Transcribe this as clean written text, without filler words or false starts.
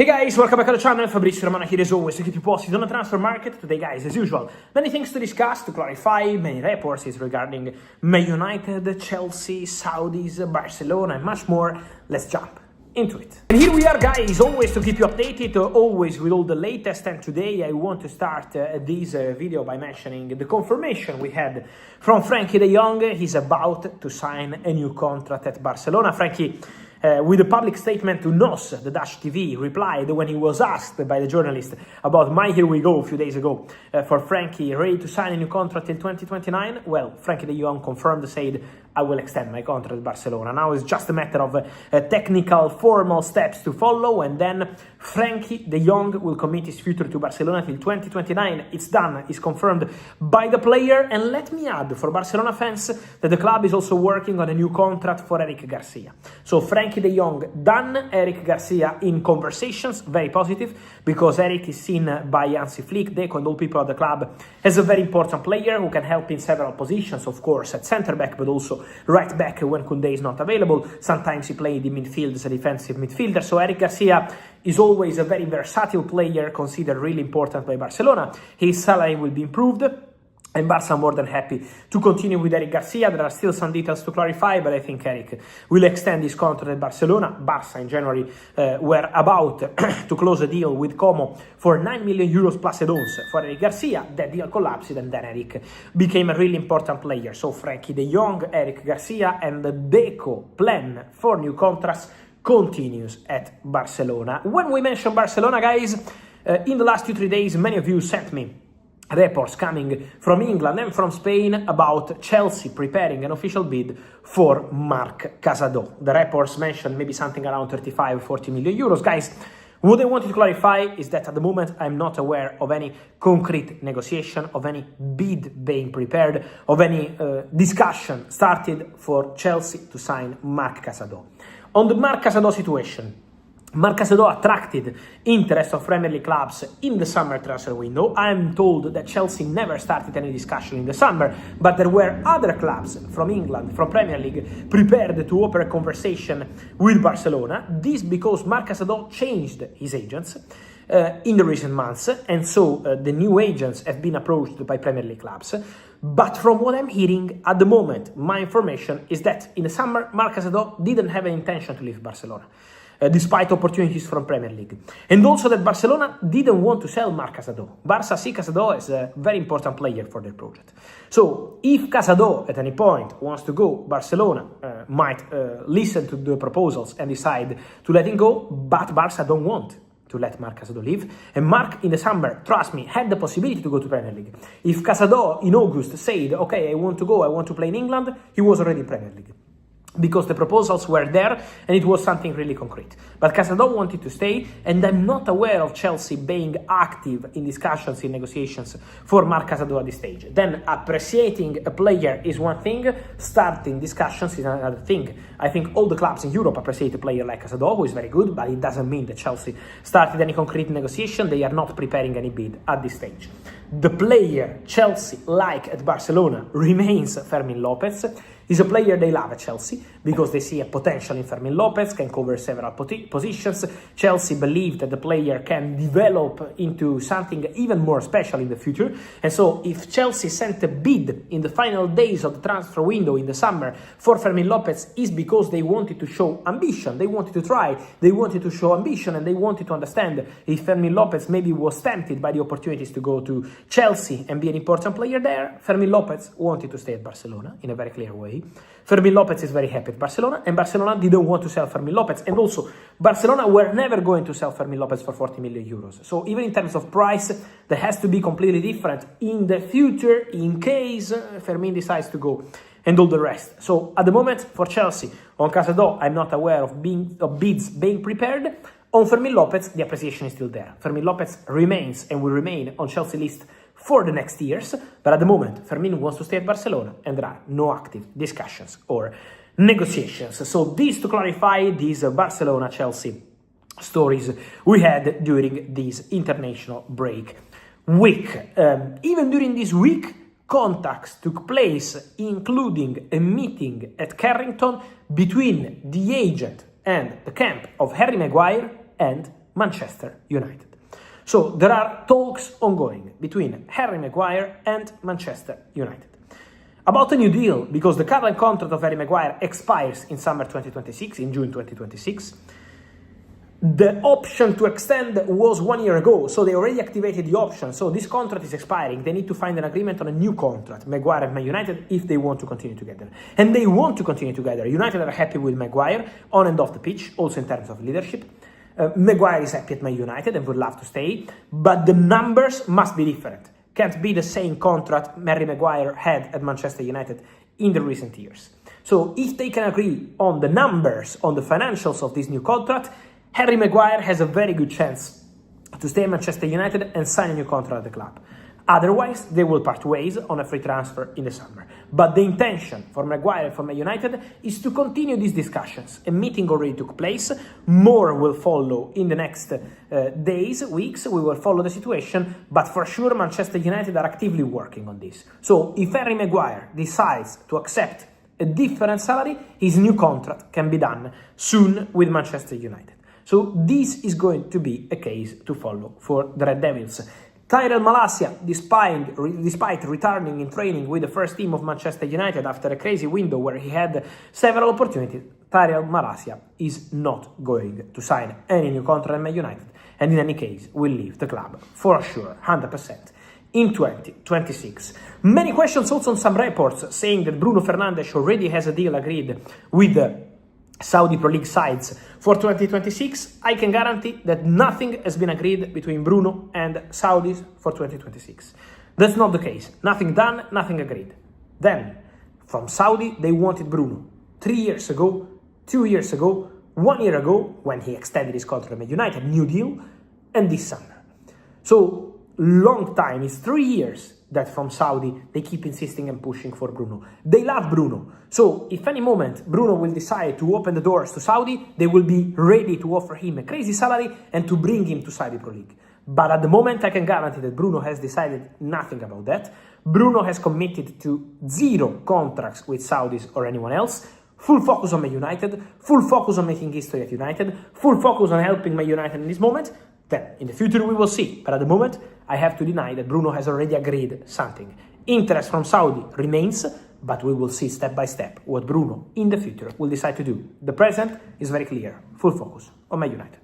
Hey guys, welcome back to the channel. Fabrizio Romano here as always to keep you posted on the transfer market. Today guys, as usual, many things to discuss, to clarify, many reports regarding Man United, Chelsea, Saudis, Barcelona and much more. Let's jump into it. And here we are guys, always to keep you updated, always with all the latest, and today I want to start this video by mentioning the confirmation we had from Frenkie de Jong. He's about to sign a new contract at Barcelona. Frenkie, with a public statement to NOS, the Dutch TV, replied when he was asked by the journalist about my Here We Go a few days ago for Frenkie ready to sign a new contract till 2029. Well, Frenkie de Jong confirmed, said, I will extend my contract at Barcelona. Now it's just a matter of technical, formal steps to follow, and then Frenkie de Jong will commit his future to Barcelona till 2029. It's done, it's confirmed by the player. And let me add, for Barcelona fans, that the club is also working on a new contract for Eric Garcia. So Frenkie de Jong done, Eric Garcia in conversations, very positive, because Eric is seen by Hansi Flick, Deco and all people at the club as a very important player who can help in several positions, of course, at centre-back, but also right back when Koundé is not available. Sometimes he played in midfield as a defensive midfielder. So Eric Garcia is always a very versatile player, considered really important by Barcelona. His salary will be improved, and Barca are more than happy to continue with Eric Garcia. There are still some details to clarify, but I think Eric will extend his contract at Barcelona. Barca in January were about to close a deal with Como for 9 million euros plus add-ons for Eric Garcia. That deal collapsed, and then Eric became a really important player. So Frenkie de Jong, Eric Garcia, and the Deco plan for new contracts continues at Barcelona. When we mention Barcelona, guys, in the last 2-3 days, many of you sent me reports coming from England and from Spain about Chelsea preparing an official bid for Marc Casado. The reports mentioned maybe something around 35-40 million euros. Guys, what I wanted to clarify is that at the moment I'm not aware of any concrete negotiation, of any bid being prepared, of any discussion started for Chelsea to sign Marc Casado. On the Marc Casado situation, Marc Casado attracted interest of Premier League clubs in the summer transfer window. I am told that Chelsea never started any discussion in the summer, but there were other clubs from England, from Premier League, prepared to open a conversation with Barcelona. This because Marc Casado changed his agents in the recent months, and so the new agents have been approached by Premier League clubs. But from what I'm hearing at the moment, my information is that in the summer, Marc Casado didn't have an intention to leave Barcelona, despite opportunities from Premier League. And also that Barcelona didn't want to sell Marc Casado. Barca see Casado as a very important player for their project. So if Casado at any point wants to go, Barcelona might listen to the proposals and decide to let him go, but Barca don't want to let Marc Casado leave. And Marc in the summer, trust me, had the possibility to go to Premier League. If Casado in August said, okay, I want to go, I want to play in England, he was already in Premier League, because the proposals were there and it was something really concrete. But Casado wanted to stay, and I'm not aware of Chelsea being active in discussions, in negotiations for Marc Casado at this stage. Then appreciating a player is one thing, starting discussions is another thing. I think all the clubs in Europe appreciate a player like Casado, who is very good, but it doesn't mean that Chelsea started any concrete negotiation. They are not preparing any bid at this stage. The player Chelsea like at Barcelona remains Fermin Lopez. He's a player they love at Chelsea because they see a potential in Fermin Lopez, can cover several positions. Chelsea believe that the player can develop into something even more special in the future. And so if Chelsea sent a bid in the final days of the transfer window in the summer for Fermin Lopez, is because they wanted to show ambition. They wanted to try, they wanted to show ambition, and they wanted to understand if Fermin Lopez maybe was tempted by the opportunities to go to Chelsea and be an important player there. Fermin Lopez wanted to stay at Barcelona in a very clear way. Fermin Lopez is very happy at Barcelona, and Barcelona didn't want to sell Fermin Lopez. And also, Barcelona were never going to sell Fermin Lopez for 40 million euros. So even in terms of price, that has to be completely different in the future in case Fermin decides to go and all the rest. So at the moment, for Chelsea, on Casado, I'm not aware of bids being prepared. On Fermin Lopez, the appreciation is still there. Fermin Lopez remains and will remain on Chelsea list for the next years, but at the moment, Fermin wants to stay at Barcelona, and there are no active discussions or negotiations. So this to clarify these Barcelona-Chelsea stories we had during this international break week. Even during this week, contacts took place, including a meeting at Carrington between the agent and the camp of Harry Maguire and Manchester United. So there are talks ongoing between Harry Maguire and Manchester United about a new deal, because the current contract of Harry Maguire expires in summer 2026, in June 2026. The option to extend was 1 year ago, so they already activated the option. So this contract is expiring. They need to find an agreement on a new contract, Maguire and Man United, if they want to continue together. And they want to continue together. United are happy with Maguire on and off the pitch, also in terms of leadership. Maguire is happy at Man United and would love to stay, but the numbers must be different. Can't be the same contract Harry Maguire had at Manchester United in the recent years. So if they can agree on the numbers, on the financials of this new contract, Harry Maguire has a very good chance to stay at Manchester United and sign a new contract at the club. Otherwise, they will part ways on a free transfer in the summer. But the intention for Maguire and for Man United is to continue these discussions. A meeting already took place. More will follow in the next days, weeks. We will follow the situation. But for sure, Manchester United are actively working on this. So if Harry Maguire decides to accept a different salary, his new contract can be done soon with Manchester United. So this is going to be a case to follow for the Red Devils. Tyrell Malacia, despite returning in training with the first team of Manchester United after a crazy window where he had several opportunities, Tyrell Malacia is not going to sign any new contract at Man United, and in any case will leave the club for sure, 100%, in 2026. Many questions also on some reports saying that Bruno Fernandes already has a deal agreed with the Saudi Pro League sides for 2026. I can guarantee that nothing has been agreed between Bruno and Saudis for 2026. That's not the case. Nothing done, nothing agreed. Then, from Saudi, they wanted Bruno 3 years ago, 2 years ago, 1 year ago, when he extended his contract with United, new deal, and this summer. So, long time, it's 3 years that from Saudi they keep insisting and pushing for Bruno. They love Bruno. So if any moment Bruno will decide to open the doors to Saudi, they will be ready to offer him a crazy salary and to bring him to Saudi Pro League. But at the moment, I can guarantee that Bruno has decided nothing about that. Bruno has committed to 0 contracts with Saudis or anyone else. Full focus on Man United, full focus on making history at United, full focus on helping Man United in this moment. Then, in the future, we will see. But at the moment, I have to deny that Bruno has already agreed something. Interest from Saudi remains, but we will see step by step what Bruno in the future will decide to do. The present is very clear. Full focus on Man United.